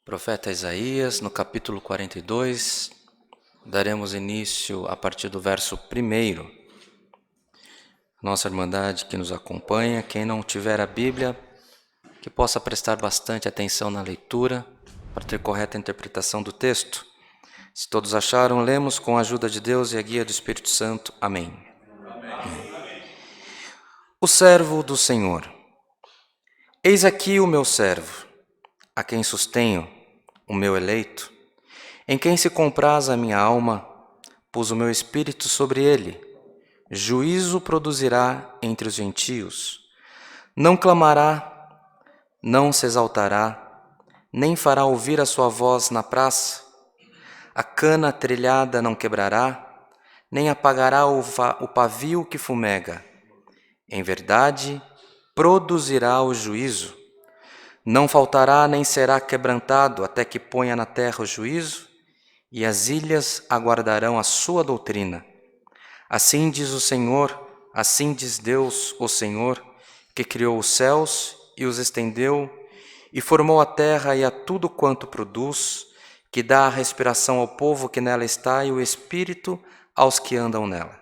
Profeta Isaías, no capítulo 42, daremos início a partir do verso 1. Nossa Irmandade que nos acompanha, quem não tiver a Bíblia, que possa prestar bastante atenção na leitura para ter correta interpretação do texto. Se todos acharam, lemos com a ajuda de Deus e a guia do Espírito Santo. Amém. O servo do Senhor. Eis aqui o meu servo, a quem sustenho, o meu eleito, em quem se compraz a minha alma, pus o meu espírito sobre ele. Juízo produzirá entre os gentios. Não clamará, não se exaltará, nem fará ouvir a sua voz na praça. A cana trilhada não quebrará, nem apagará o pavio que fumega. Em verdade, produzirá o juízo. Não faltará nem será quebrantado até que ponha na terra o juízo, e as ilhas aguardarão a sua doutrina. Assim diz o Senhor, assim diz Deus, o Senhor, que criou os céus e os estendeu, e formou a terra e a tudo quanto produz, que dá a respiração ao povo que nela está e o espírito aos que andam nela.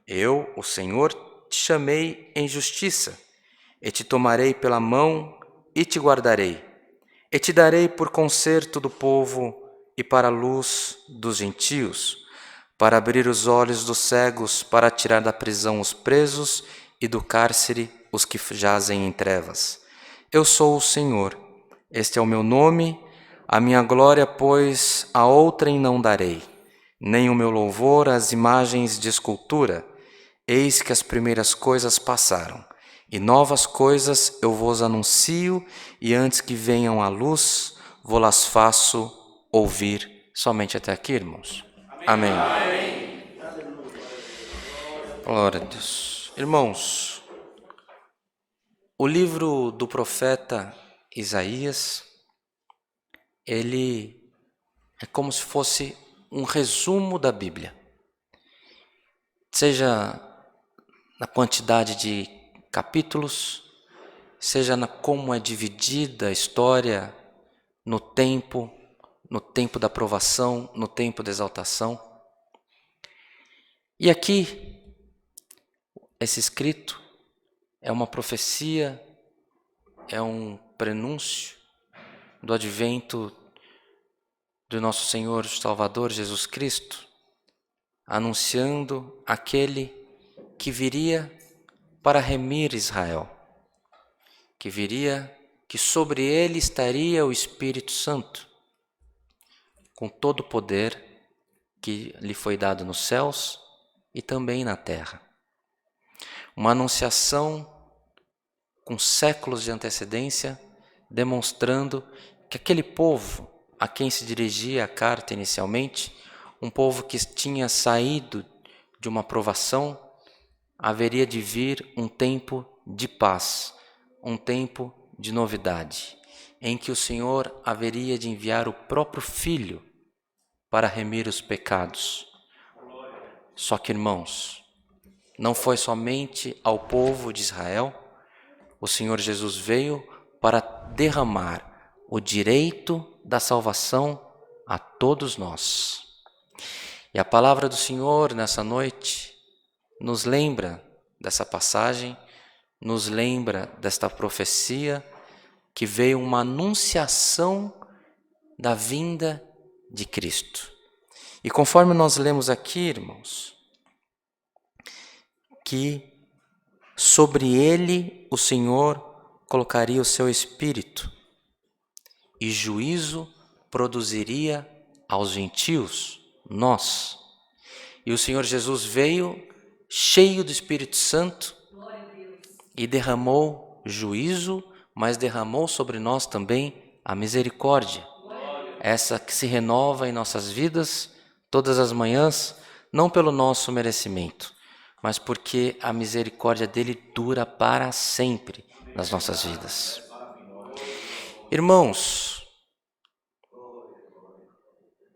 Eu, o Senhor, te chamei em justiça, e te tomarei pela mão e te guardarei, e te darei por conserto do povo e para a luz dos gentios, para abrir os olhos dos cegos, para tirar da prisão os presos e do cárcere os que jazem em trevas. Eu sou o Senhor, este é o meu nome, a minha glória, pois, a outrem não darei, nem o meu louvor às imagens de escultura. Eis que as primeiras coisas passaram, e novas coisas eu vos anuncio, e antes que venham à luz, vou-las faço ouvir. Somente até aqui, irmãos. Amém. Glória a Deus. Irmãos, o livro do profeta Isaías, ele é como se fosse um resumo da Bíblia. Seja na quantidade de capítulos, seja na como é dividida a história no tempo da aprovação, no tempo da exaltação. E aqui, esse escrito é uma profecia, é um prenúncio do advento do nosso Senhor Salvador Jesus Cristo, anunciando aquele que viria para remir Israel, que sobre ele estaria o Espírito Santo, com todo o poder que lhe foi dado nos céus e também na terra. Uma anunciação com séculos de antecedência, demonstrando que aquele povo a quem se dirigia a carta inicialmente, um povo que tinha saído de uma provação, haveria de vir um tempo de paz, um tempo de novidade, em que o Senhor haveria de enviar o próprio Filho para remir os pecados. Só que, irmãos, não foi somente ao povo de Israel, o Senhor Jesus veio para derramar o direito da salvação a todos nós. E a palavra do Senhor nessa noite nos lembra dessa passagem, nos lembra desta profecia que veio uma anunciação da vinda de Cristo. E conforme nós lemos aqui, irmãos, que sobre ele o Senhor colocaria o seu espírito e juízo produziria aos gentios, nós. E o Senhor Jesus veio cheio do Espírito Santo e derramou juízo, mas derramou sobre nós também a misericórdia. Essa que se renova em nossas vidas todas as manhãs, não pelo nosso merecimento, mas porque a misericórdia dele dura para sempre nas nossas vidas. Irmãos,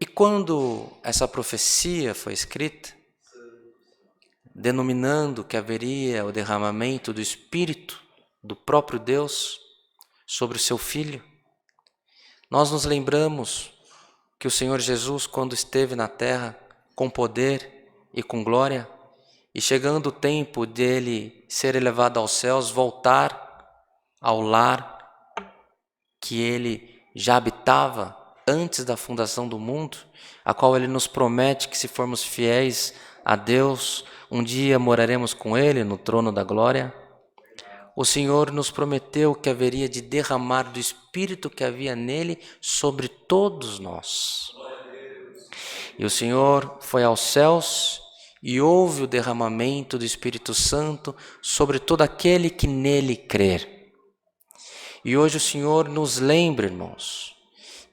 e quando essa profecia foi escrita, denominando que haveria o derramamento do Espírito do próprio Deus sobre o seu Filho, nós nos lembramos que o Senhor Jesus, quando esteve na terra com poder e com glória, e chegando o tempo dele ser elevado aos céus, voltar ao lar que ele já habitava antes da fundação do mundo, a qual ele nos promete que, se formos fiéis a Deus, um dia moraremos com ele no trono da glória. O Senhor nos prometeu que haveria de derramar do Espírito que havia nele sobre todos nós. E o Senhor foi aos céus e houve o derramamento do Espírito Santo sobre todo aquele que nele crer. E hoje o Senhor nos lembra, irmãos,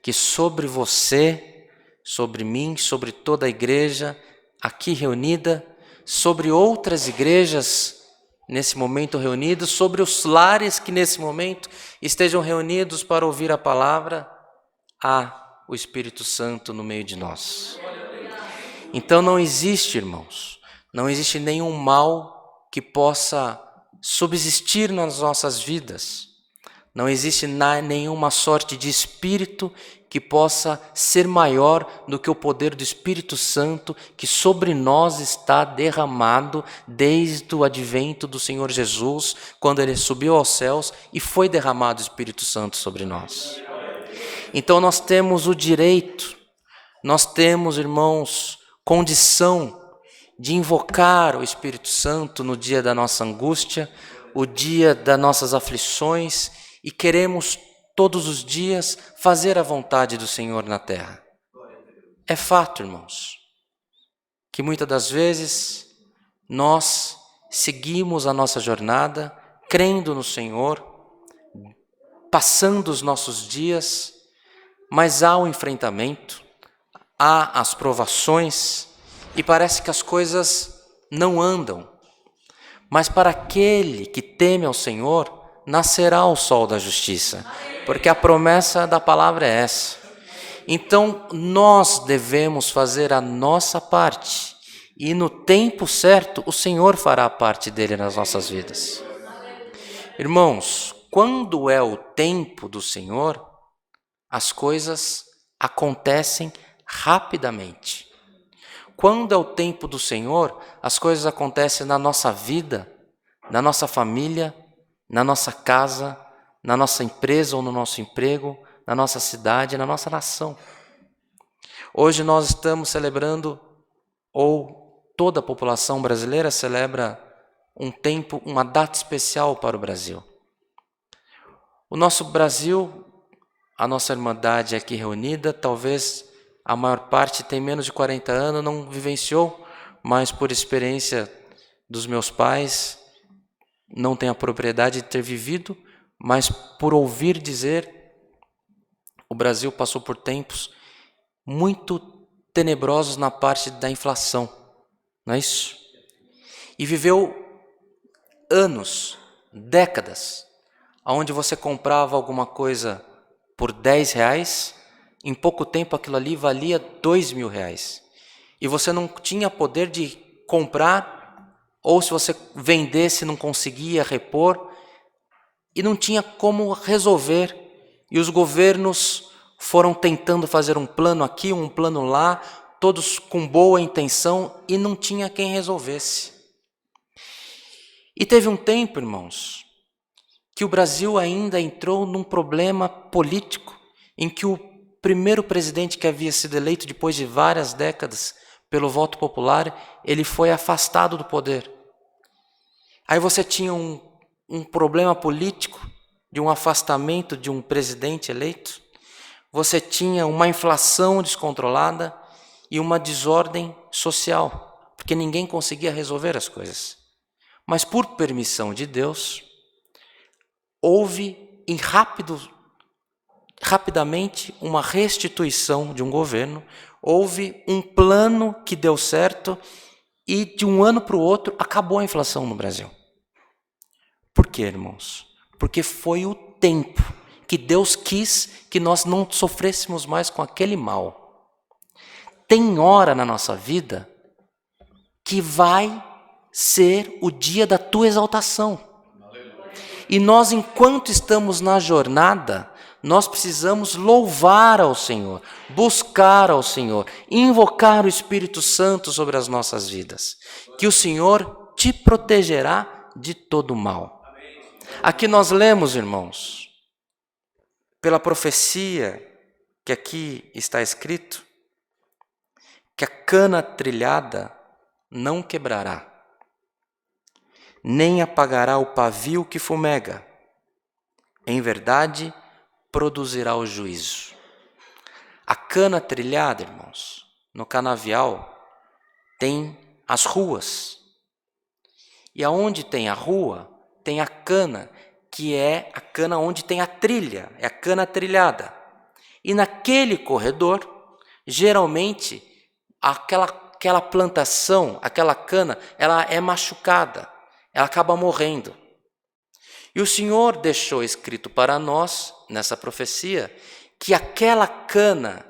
que sobre você, sobre mim, sobre toda a igreja aqui reunida, sobre outras igrejas nesse momento reunidos, sobre os lares que nesse momento estejam reunidos para ouvir a palavra, há o Espírito Santo no meio de nós. Então não existe, irmãos, não existe nenhum mal que possa subsistir nas nossas vidas. Não existe nenhuma sorte de espírito que possa ser maior do que o poder do Espírito Santo que sobre nós está derramado desde o advento do Senhor Jesus, quando ele subiu aos céus e foi derramado o Espírito Santo sobre nós. Então nós temos o direito, nós temos, irmãos, condição de invocar o Espírito Santo no dia da nossa angústia, o dia das nossas aflições, e queremos todos os dias fazer a vontade do Senhor na terra. É fato, irmãos, que muitas das vezes nós seguimos a nossa jornada, crendo no Senhor, passando os nossos dias, mas há o enfrentamento, há as provações, e parece que as coisas não andam. Mas para aquele que teme ao Senhor, nascerá o sol da justiça, porque a promessa da palavra é essa. Então, nós devemos fazer a nossa parte, e no tempo certo, o Senhor fará a parte dele nas nossas vidas. Irmãos, quando é o tempo do Senhor, as coisas acontecem rapidamente. Quando é o tempo do Senhor, as coisas acontecem na nossa vida, na nossa família, na nossa casa, na nossa empresa ou no nosso emprego, na nossa cidade, na nossa nação. Hoje nós estamos celebrando, ou toda a população brasileira celebra um tempo, uma data especial para o Brasil. O nosso Brasil, a nossa irmandade aqui reunida, talvez a maior parte tem menos de 40 anos, não vivenciou, mas por experiência dos meus pais, não tenho a propriedade de ter vivido, mas por ouvir dizer, o Brasil passou por tempos muito tenebrosos na parte da inflação, não é isso? E viveu anos, décadas, onde você comprava alguma coisa por R$10, em pouco tempo aquilo ali valia R$2.000. E você não tinha poder de comprar, ou se você vendesse não conseguia repor, e não tinha como resolver. E os governos foram tentando fazer um plano aqui, um plano lá, todos com boa intenção, e não tinha quem resolvesse. E teve um tempo, irmãos, que o Brasil ainda entrou num problema político, em que o primeiro presidente que havia sido eleito depois de várias décadas pelo voto popular, ele foi afastado do poder. Aí você tinha um problema político de um afastamento de um presidente eleito, você tinha uma inflação descontrolada e uma desordem social, porque ninguém conseguia resolver as coisas. Mas por permissão de Deus, houve rapidamente uma restituição de um governo, houve um plano que deu certo e de um ano para o outro acabou a inflação no Brasil. Por quê, irmãos? Porque foi o tempo que Deus quis que nós não sofrêssemos mais com aquele mal. Tem hora na nossa vida que vai ser o dia da tua exaltação. E nós, enquanto estamos na jornada, Nós precisamos louvar ao Senhor, buscar ao Senhor, invocar o Espírito Santo sobre as nossas vidas, que o Senhor te protegerá de todo mal. Aqui nós lemos, irmãos, pela profecia que aqui está escrito, que a cana trilhada não quebrará, nem apagará o pavio que fumega. Em verdade, produzirá o juízo. A cana trilhada, irmãos, no canavial, tem as ruas. E aonde tem a rua, tem a cana, que é a cana onde tem a trilha, é a cana trilhada. E naquele corredor, geralmente, aquela plantação, aquela cana, ela é machucada, ela acaba morrendo. E o Senhor deixou escrito para nós, nessa profecia, que aquela cana,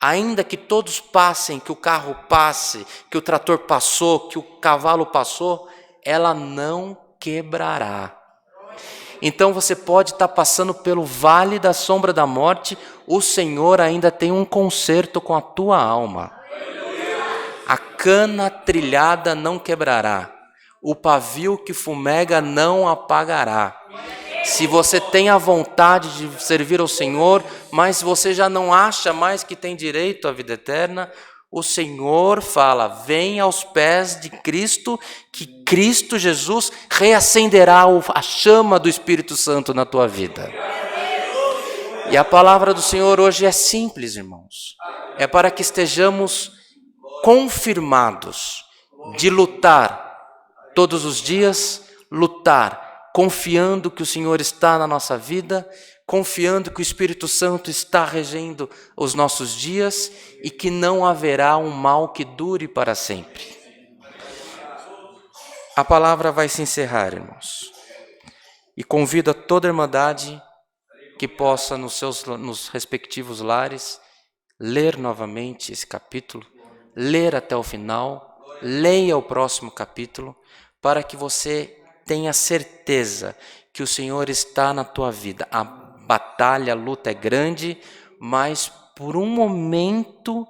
ainda que todos passem, que o carro passe, que o trator passou, que o cavalo passou, ela não quebrará. Então você pode estar passando pelo vale da sombra da morte, o Senhor ainda tem um conserto com a tua alma. A cana trilhada não quebrará. O pavio que fumega não apagará. Se você tem a vontade de servir ao Senhor, mas você já não acha mais que tem direito à vida eterna, o Senhor fala, vem aos pés de Cristo, que Cristo Jesus reacenderá a chama do Espírito Santo na tua vida. E a palavra do Senhor hoje é simples, irmãos. É para que estejamos confirmados de lutar todos os dias, lutar, confiando que o Senhor está na nossa vida, confiando que o Espírito Santo está regendo os nossos dias e que não haverá um mal que dure para sempre. A palavra vai se encerrar, irmãos. E convido a toda a irmandade que possa, nos respectivos lares, ler novamente esse capítulo, ler até o final, leia o próximo capítulo, para que você tenha certeza que o Senhor está na tua vida. A batalha, a luta é grande, mas por um momento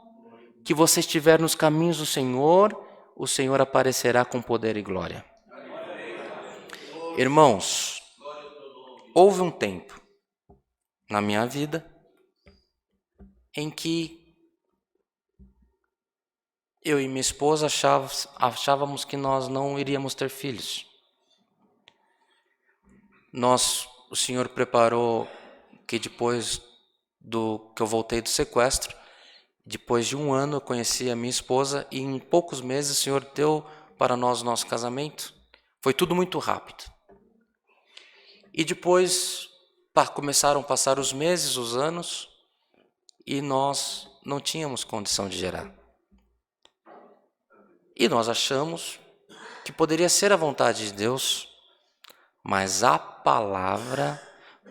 que você estiver nos caminhos do Senhor, o Senhor aparecerá com poder e glória. Irmãos, houve um tempo na minha vida em que eu e minha esposa achávamos que nós não iríamos ter filhos. O Senhor preparou que depois que eu voltei do sequestro, depois de um ano eu conheci a minha esposa e em poucos meses o Senhor deu para nós o nosso casamento. Foi tudo muito rápido. E depois começaram a passar os meses, os anos, e nós não tínhamos condição de gerar. E nós achamos que poderia ser a vontade de Deus, mas a palavra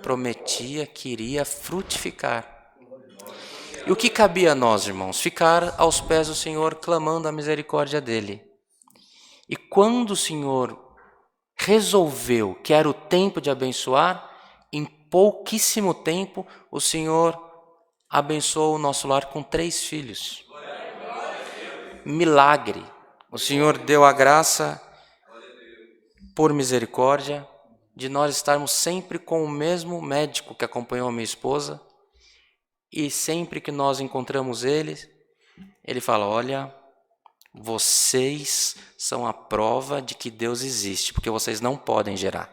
prometia que iria frutificar. E o que cabia a nós, irmãos? Ficar aos pés do Senhor, clamando a misericórdia dEle. E quando o Senhor resolveu que era o tempo de abençoar, em pouquíssimo tempo o Senhor abençoou o nosso lar com 3 filhos. Milagre. O Senhor deu a graça, por misericórdia, de nós estarmos sempre com o mesmo médico que acompanhou a minha esposa, e sempre que nós encontramos ele fala, olha, vocês são a prova de que Deus existe, porque vocês não podem gerar.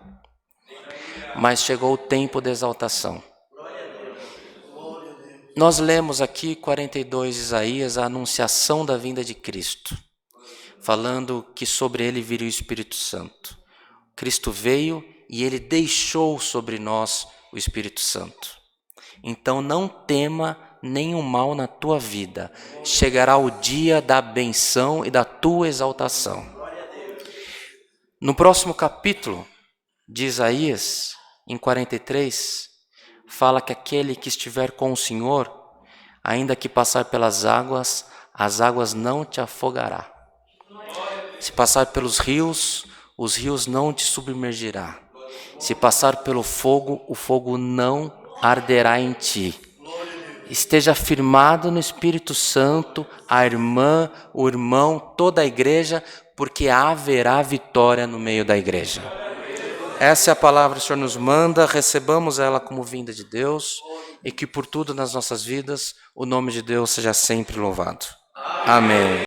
Mas chegou o tempo da exaltação. Nós lemos aqui 42 Isaías, a anunciação da vinda de Cristo, falando que sobre ele viria o Espírito Santo. Cristo veio e ele deixou sobre nós o Espírito Santo. Então não tema nenhum mal na tua vida. Chegará o dia da benção e da tua exaltação. No próximo capítulo de Isaías, em 43, fala que aquele que estiver com o Senhor, ainda que passar pelas águas, as águas não te afogará. Se passar pelos rios, os rios não te submergirá. Se passar pelo fogo, o fogo não arderá em ti. Esteja firmado no Espírito Santo, a irmã, o irmão, toda a igreja, porque haverá vitória no meio da igreja. Essa é a palavra que o Senhor nos manda, recebamos ela como vinda de Deus e que por tudo nas nossas vidas o nome de Deus seja sempre louvado. Amém.